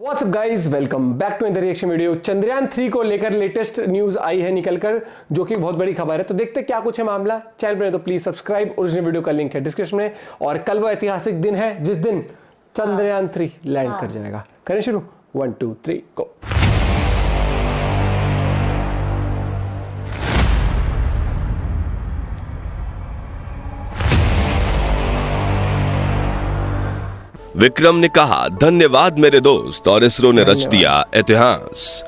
WhatsApp guys, welcome back to the reaction video. Chandrayaan 3 को लेकर latest news आई है निकलकर, जो कि बहुत बड़ी खबर है। तो देखते क्या कुछ है मामला। चैनल पर तो प्लीज सब्सक्राइब। ओरिजिनल वीडियो का लिंक है डिस्क्रिप्शन में। और कल वो ऐतिहासिक दिन है जिस दिन चंद्रयान 3 लैंड कर जाएगा। करें शुरू, 1 2 3 गो। विक्रम ने कहा, धन्यवाद मेरे दोस्त, और इसरो ने रच दिया इतिहास।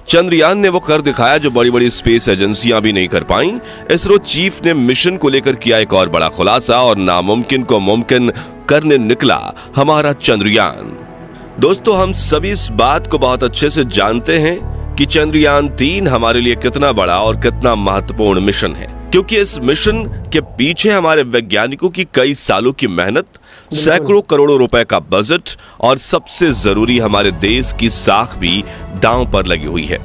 चंद्रयान ने वो कर दिखाया जो बड़ी बड़ी स्पेस एजेंसियां भी नहीं कर पाईं। इसरो चीफ ने मिशन को लेकर किया एक और बड़ा खुलासा और नामुमकिन को मुमकिन करने निकला हमारा चंद्रयान। दोस्तों, हम सभी इस बात को बहुत अच्छे से जानते हैं कि चंद्रयान 3 हमारे लिए कितना बड़ा और कितना महत्वपूर्ण मिशन है, क्योंकि इस मिशन के पीछे हमारे वैज्ञानिकों की कई सालों की मेहनत, सैकड़ों करोड़ों रुपए का बजट और सबसे जरूरी हमारे देश की साख भी दांव पर लगी हुई है।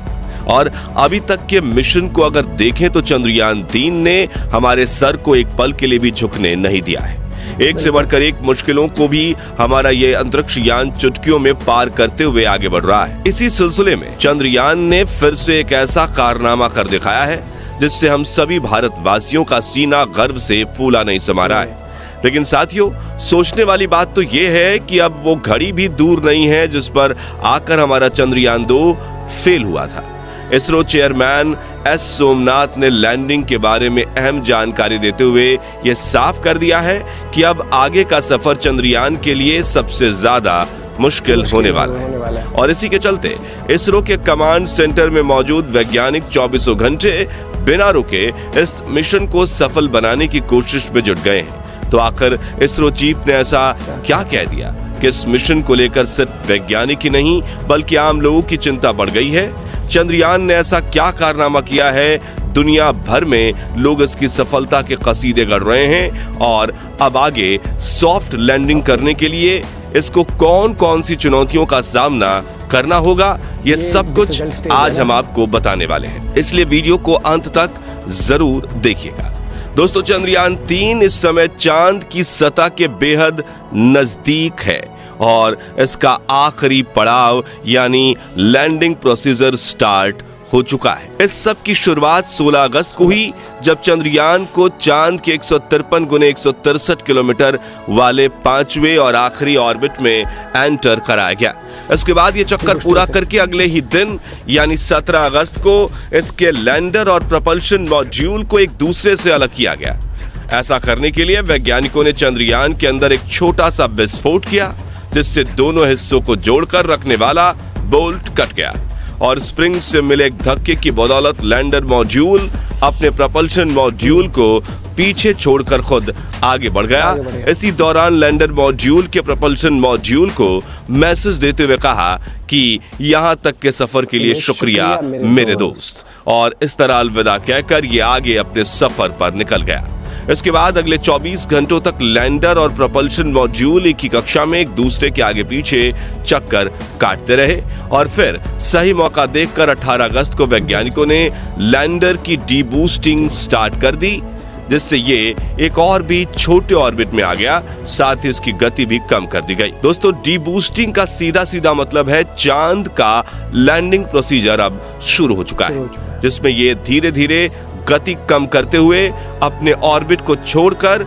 और अभी तक के मिशन को अगर देखें तो चंद्रयान 3 ने हमारे सर को एक पल के लिए भी झुकने नहीं दिया है। एक से बढ़कर एक मुश्किलों को भी हमारा ये अंतरिक्ष यान चुटकियों में पार करते हुए आगे बढ़ रहा है। इसी सिलसिले में चंद्रयान ने फिर से एक ऐसा कारनामा कर दिखाया है जिससे हम सभी भारतवासियों का सीना गर्व से फूला नहीं समा रहा है। लेकिन साथियों, सोचने वाली बात तो यह है कि अब वो घड़ी भी दूर नहीं है जिस पर आकर हमारा चंद्रयान 2 फेल हुआ था। इसरो चेयरमैन एस सोमनाथ ने लैंडिंग के बारे में अहम जानकारी देते हुए यह साफ कर दिया है कि अब आगे का सफर चंद्रयान के लिए सबसे ज्यादा मुश्किल होने वाला है। और इसी के चलते इसरो के कमांड सेंटर में मौजूद वैज्ञानिक 24 घंटे बिना रुके इस मिशन को सफल बनाने की कोशिश में जुट गए हैं। तो आखिर इसरो चीफ ने ऐसा क्या कह दिया कि इस मिशन को लेकर सिर्फ वैज्ञानिक ही नहीं बल्कि आम लोगों की चिंता बढ़ गई है। चंद्रयान ने ऐसा क्या कारनामा किया है, दुनिया भर में लोग इसकी सफलता के कसीदे गढ़ रहे हैं। और अब आगे सॉफ्ट लैंडिंग करने के लिए इसको कौन कौन सी चुनौतियों का सामना करना होगा, ये सब कुछ आज हम आपको बताने वाले हैं। इसलिए वीडियो को अंत तक जरूर देखिएगा। दोस्तों, चंद्रयान 3 इस समय चांद की सतह के बेहद नजदीक है और इसका आखिरी पड़ाव यानी लैंडिंग प्रोसीजर स्टार्ट हो चुका है। इस सब की शुरुआत 16 अगस्त को हुई जब चंद्रयान को चांद के 153 गुने 163 किलोमीटर वाले 5वें और आखिरी ऑर्बिट में एंटर कराया गया। इसके बाद ये चक्कर पूरा करके अगले ही दिन यानी 17 अगस्त को इसके लैंडर और प्रपल्शन मॉड्यूल को एक दूसरे से अलग किया गया। ऐसा करने के लिए वैज्ञानिकों ने चंद्रयान के अंदर एक छोटा सा विस्फोट किया, जिससे दोनों हिस्सों को जोड़कर रखने वाला बोल्ट कट गया और स्प्रिंग से मिले एक धक्के की बदौलत लैंडर मॉड्यूल अपने प्रपल्शन मॉड्यूल को पीछे छोड़कर खुद आगे बढ़ गया। इसी दौरान लैंडर मॉड्यूल के प्रपल्शन मॉड्यूल को मैसेज देते हुए कहा कि यहां तक के सफर के लिए शुक्रिया मेरे दोस्त, और इस तरह अलविदा कहकर ये आगे अपने सफर पर निकल गया। इसके बाद अगले 24 घंटों तक लैंडर और प्रपल्शन मॉड्यूल एक ही कक्षा में एक दूसरे के आगे पीछे चक्कर काटते रहे और फिर सही मौका देखकर 18 अगस्त को वैज्ञानिकों ने लैंडर की डीबूस्टिंग स्टार्ट कर दी, जिससे ये एक और भी छोटे ऑर्बिट में आ गया। साथ ही इसकी गति भी कम कर दी गई। दोस्तों, डीबूस्टिंग का सीधा सीधा मतलब है चांद का लैंडिंग प्रोसीजर अब शुरू हो चुका है, जिसमें ये धीरे धीरे गति कम करते हुए अपने ऑर्बिट को छोड़कर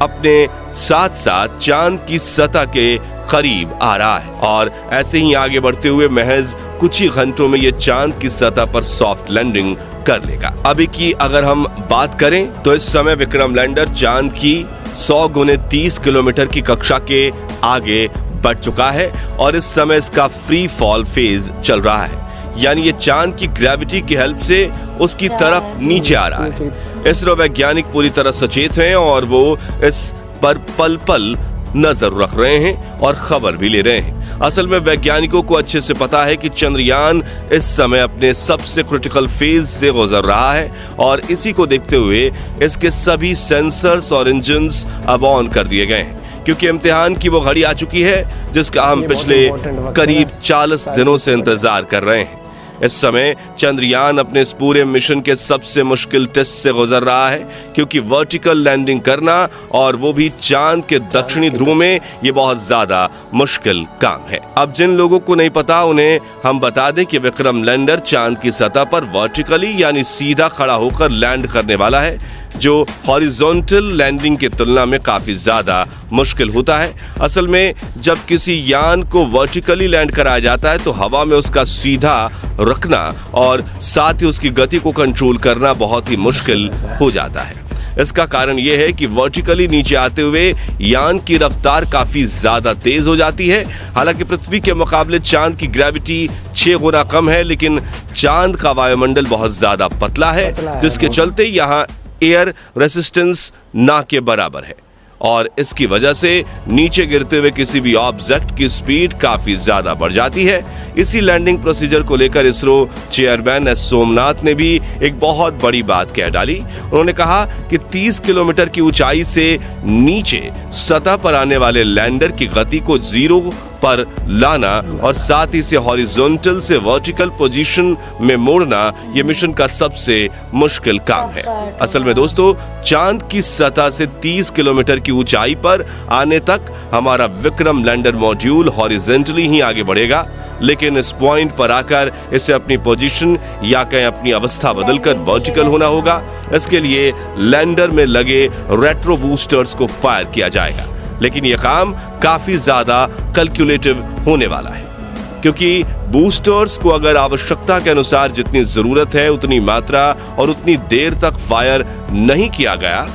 अपने साथ साथ चांद की सतह के करीब आ रहा है। और ऐसे ही आगे बढ़ते हुए महज कुछ ही घंटों में ये चांद की सतह पर सॉफ्ट लैंडिंग कर लेगा। अभी की अगर हम बात करें तो इस समय विक्रम लैंडर चांद की 100 गुने 30 किलोमीटर की कक्षा के आगे बढ़ चुका है और इस समय इसका फ्री फॉल फेज चल रहा है, यानी ये चांद की ग्रेविटी की हेल्प से उसकी तरफ नीचे आ रहा है। इसरो वैज्ञानिक पूरी तरह सचेत हैं और वो इस पर पल पल नजर रख रहे हैं और खबर भी ले रहे हैं। असल में वैज्ञानिकों को अच्छे से पता है कि चंद्रयान इस समय अपने सबसे क्रिटिकल फेज से गुजर रहा है और इसी को देखते हुए इसके सभी सेंसर्स और इंजन्स अब ऑन कर दिए गए हैं, क्योंकि इम्तिहान की वो घड़ी आ चुकी है जिसका हम पिछले करीब 40 दिनों से इंतजार कर रहे हैं। इस समय चंद्रयान अपने इस पूरे मिशन के सबसे मुश्किल टेस्ट से गुजर रहा है, क्योंकि वर्टिकल लैंडिंग करना और वो भी चांद के दक्षिणी ध्रुव में ये बहुत ज्यादा मुश्किल काम है। अब जिन लोगों को नहीं पता उन्हें हम बता दें कि विक्रम लैंडर चांद की सतह पर वर्टिकली यानी सीधा खड़ा होकर लैंड करने वाला है, जो हॉरिजॉन्टल लैंडिंग की तुलना में काफी ज्यादा मुश्किल होता है। असल में जब किसी यान को वर्टिकली लैंड कराया जाता है तो हवा में उसका सीधा रखना और साथ ही उसकी गति को कंट्रोल करना बहुत ही मुश्किल हो जाता है। इसका कारण यह है कि वर्टिकली नीचे आते हुए यान की रफ्तार काफी ज्यादा तेज हो जाती है। हालांकि पृथ्वी के मुकाबले चांद की ग्रेविटी 6 गुना कम है, लेकिन चांद का वायुमंडल बहुत ज्यादा पतला है, जिसके चलते यहाँ एयर रेसिस्टेंस ना के बराबर है और इसकी वजह से नीचे गिरते हुए किसी भी ऑब्जेक्ट की स्पीड काफी ज्यादा बढ़ जाती है। इसी लैंडिंग प्रोसीजर को लेकर इसरो चेयरमैन एस सोमनाथ ने भी एक बहुत बड़ी बात कह डाली। उन्होंने कहा कि 30 किलोमीटर की ऊंचाई से नीचे सतह पर आने वाले लैंडर की गति को 0 पर लाना और साथ ही से हॉरिजॉन्टल से वर्टिकल पोजीशन में मोड़ना ये मिशन का सबसे मुश्किल काम है। असल में दोस्तों, चांद की सतह से 30 किलोमीटर की ऊंचाई पर आने तक हमारा विक्रम लैंडर मॉड्यूल हॉरिजॉन्टली ही आगे बढ़ेगा, लेकिन इस पॉइंट पर आकर इसे अपनी पोजीशन या कहीं अपनी अवस्था बदलकर वर्टिकल होना होगा। इसके लिए लैंडर में लगे रेट्रो बूस्टर्स को फायर किया जाएगा, लेकिन यह काम काफी ज्यादा कैलकुलेटिव होने वाला है, क्योंकि बूस्टर्स को अगर आवश्यकता के अनुसार जितनी जरूरत है उतनी मात्रा और उतनी देर तक फायर नहीं किया गया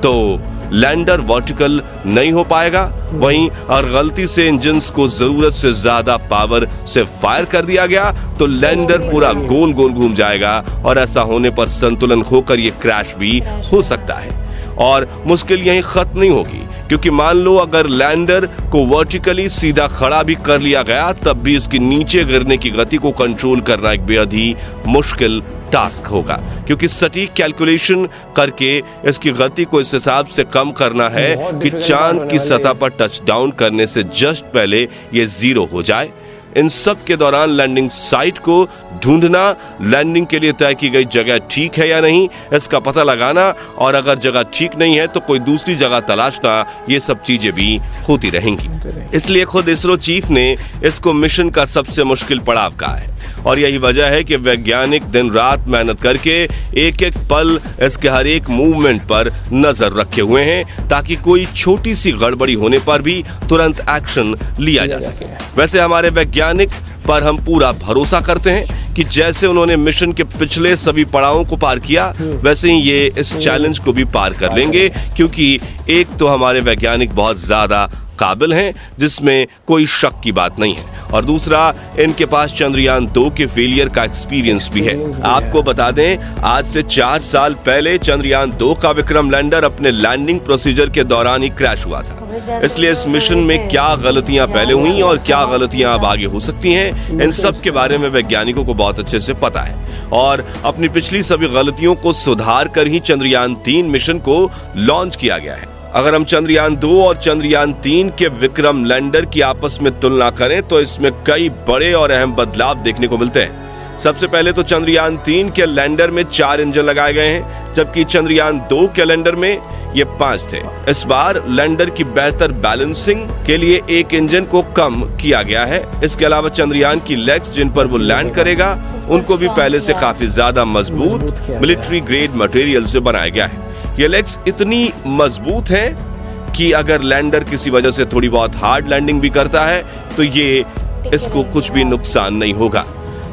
तो लैंडर वर्टिकल नहीं हो पाएगा। वहीं और गलती से इंजन्स को जरूरत से ज्यादा पावर से फायर कर दिया गया तो लैंडर पूरा गोल गोल घूम जाएगा और ऐसा होने पर संतुलन खोकर यह क्रैश भी हो सकता है। और मुश्किल यहीं खत्म नहीं होगी, क्योंकि मान लो अगर लैंडर को वर्टिकली सीधा खड़ा भी कर लिया गया तब भी इसकी नीचे गिरने की गति को कंट्रोल करना एक बेहद ही मुश्किल टास्क होगा, क्योंकि सटीक कैलकुलेशन करके इसकी गति को इस हिसाब से कम करना है कि चांद की सतह पर टच डाउन करने से जस्ट पहले ये 0 हो जाए। इन सब के दौरान लैंडिंग साइट को ढूंढना, लैंडिंग के लिए तय की गई जगह ठीक है या नहीं इसका पता लगाना, और अगर जगह ठीक नहीं है तो कोई दूसरी जगह तलाशना, ये सब चीजें भी होती रहेंगी। इसलिए खुद इसरो चीफ ने इसको मिशन का सबसे मुश्किल पड़ाव कहा है और यही वजह है कि वैज्ञानिक दिन रात मेहनत करके एक एक पल इसके हर एक मूवमेंट पर नजर रखे हुए हैं, ताकि कोई छोटी सी गड़बड़ी होने पर भी तुरंत एक्शन लिया जा सके। वैसे हमारे वैज्ञानिक पर हम पूरा भरोसा करते हैं कि जैसे उन्होंने मिशन के पिछले सभी पड़ावों को पार किया वैसे ही ये इस चैलेंज को भी पार कर लेंगे, क्योंकि एक तो हमारे वैज्ञानिक बहुत ज्यादा काबिल हैं जिसमें कोई शक की बात नहीं है, और दूसरा इनके पास चंद्रयान 2 के फेलियर का एक्सपीरियंस भी है। आपको बता दें, आज से 4 साल पहले चंद्रयान 2 का विक्रम लैंडर अपने लैंडिंग प्रोसीजर के दौरान ही क्रैश हुआ था। इसलिए इस मिशन में क्या गलतियां पहले हुई और क्या गलतियां अब आगे हो सकती हैं, इन सब के बारे में वैज्ञानिकों को बहुत अच्छे से पता है और अपनी पिछली सभी गलतियों को सुधार कर ही चंद्रयान 3 मिशन को लॉन्च किया गया है। अगर हम चंद्रयान 2 और चंद्रयान 3 के विक्रम लैंडर की आपस में तुलना करें तो इसमें कई बड़े और अहम बदलाव देखने को मिलते हैं। सबसे पहले तो चंद्रयान 3 के लैंडर में 4 इंजन लगाए गए हैं, जबकि चंद्रयान 2 के लैंडर में ये 5 थे। इस बार लैंडर की बेहतर बैलेंसिंग के लिए एक इंजन को कम किया गया है। इसके अलावा चंद्रयान की लेग्स जिन पर वो लैंड करेगा उनको भी पहले से काफी ज्यादा मजबूत मिलिट्री ग्रेड मटेरियल से बनाया गया है। ये लेग्स इतनी मजबूत हैं कि अगर लैंडर किसी वजह से थोड़ी बहुत हार्ड लैंडिंग भी करता है तो ये इसको कुछ भी नुकसान नहीं होगा।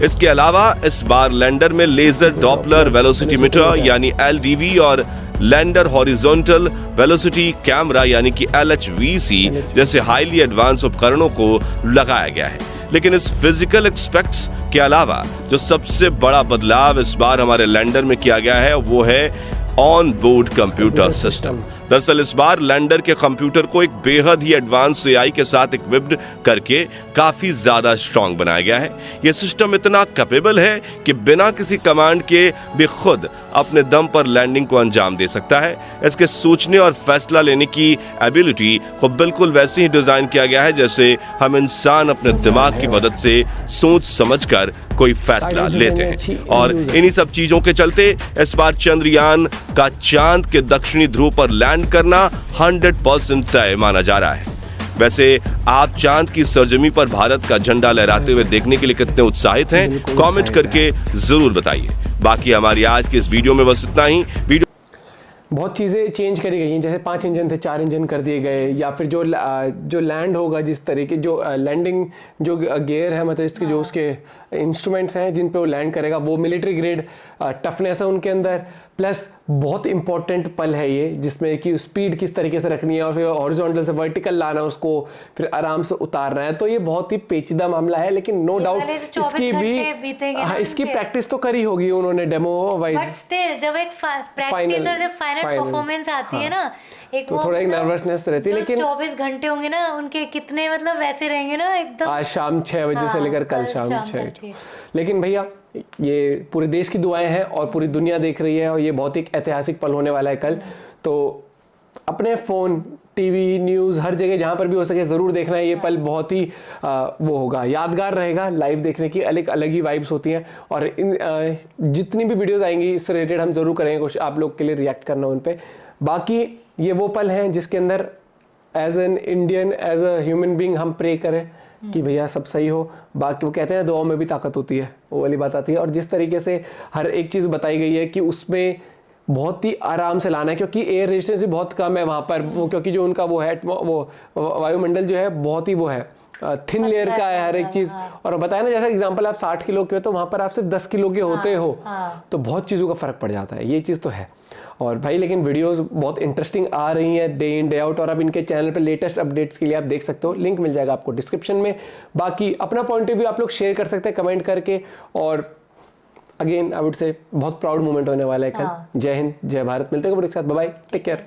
इसके अलावा इस बार लैंडर में लेजर डॉपलर वेलोसिटी मीटर यानी LDV और लैंडर हॉरिजॉन्टल वेलोसिटी कैमरा यानी कि LHVC जैसे हाईली एडवांस उपकरणों को लगाया गया है। लेकिन इस फिजिकल एस्पेक्ट्स के अलावा जो सबसे बड़ा बदलाव इस बार हमारे लैंडर में किया गया है वो है ऑन बोर्ड कंप्यूटर सिस्टम। दरअसल इस बार लैंडर के कंप्यूटर को एक बेहद ही एडवांस AI के साथ इक्विप्ड करके काफी ज्यादा स्ट्रांग बनाया गया है। यह सिस्टम इतना कैपेबल है कि बिना किसी कमांड के भी खुद अपने दम पर लैंडिंग को अंजाम दे सकता है। इसके सोचने और फैसला लेने की एबिलिटी को बिल्कुल वैसे ही डिजाइन किया गया है जैसे हम इंसान अपने दिमाग की मदद से सोच समझकर कोई फैसला लेते हैं। और इन्हीं सब चीजों के चलते इस बार चंद्रयान का चांद के दक्षिणी ध्रुव पर लैंड करना 100% तय माना जा रहा है। वैसे आप चांद की सरजमी पर भारत का झंडा लहराते हुए देखने के लिए कितने उत्साहित हैं, कमेंट करके जरूर बताइए। बाकी हमारी आज के इस वीडियो में बस इतना ही। वीडियो बहुत चीज़ें चेंज करी गई हैं, जैसे 5 इंजन थे 4 इंजन कर दिए गए, या फिर जो लैंड होगा, जिस तरीके जो लैंडिंग जो गियर है, मतलब इसके जो उसके इंस्ट्रूमेंट्स हैं जिन पे वो लैंड करेगा, वो मिलिट्री ग्रेड टफनेस है उनके अंदर। प्लस बहुत इंपॉर्टेंट पल है ये, जिसमें कि स्पीड किस तरीके से रखनी है और फिर हॉरिजॉन्टल से वर्टिकल लाना, उसको फिर आराम से उतारना है। तो ये बहुत ही पेचीदा मामला है, लेकिन नो डाउट इसकी भी इसकी प्रैक्टिस तो करी होगी उन्होंने डेमो वाइज। बट स्टिल जब एक प्रैक्टिस और जब फाइनल परफॉर्मेंस आती है ना, एक तो थोड़ा एक नर्वसनेस रहती है। लेकिन 24 घंटे होंगे ना उनके, कितने मतलब वैसे रहेंगे ना एकदम, आज शाम 6 बजे से लेकर कल शाम 6। लेकिन भैया ये पूरे देश की दुआएं हैं और पूरी दुनिया देख रही है, और ये बहुत ही ऐतिहासिक पल होने वाला है कल। तो अपने फ़ोन, टीवी, न्यूज़, हर जगह जहाँ पर भी हो सके ज़रूर देखना है। ये पल बहुत ही वो होगा, यादगार रहेगा। लाइव देखने की अलग अलग ही वाइब्स होती हैं, और इन जितनी भी वीडियोज़ आएंगी इससे रिलेटेड हम ज़रूर करेंगे कुछ आप लोग के लिए रिएक्ट करना उन पर। बाकी ये वो पल हैं जिसके अंदर as an Indian, as a human being हम प्रे करें कि भैया सब सही हो। बाकी वो कहते हैं दुआओं में भी ताकत होती है, वो वाली बात आती है। और जिस तरीके से हर एक चीज़ बताई गई है कि उसमें बहुत ही आराम से लाना है, क्योंकि एयर रेजिस्टेंस भी बहुत कम है वहाँ पर, वो क्योंकि जो उनका वो है वो वायुमंडल जो है बहुत ही वो है थिन लेयर का है हर एक चीज़। और बताया ना, जैसा एग्जांपल आप 60 किलो के हो तो वहाँ पर आप सिर्फ 10 किलो के होते हो, तो बहुत चीज़ों का फर्क पड़ जाता है, ये चीज़ तो है। और भाई लेकिन वीडियोस बहुत इंटरेस्टिंग आ रही हैं डे इन डे आउट, और अब इनके चैनल पे लेटेस्ट अपडेट्स के लिए आप देख सकते हो, लिंक मिल जाएगा आपको डिस्क्रिप्शन में। बाकी अपना पॉइंट ऑफ व्यू आप लोग शेयर कर सकते हैं कमेंट करके। और अगेन आई वुड से बहुत प्राउड मोमेंट होने वाला है कल। जय हिंद, जय भारत। मिलते हैं साथ, बाय बाय, टेक केयर।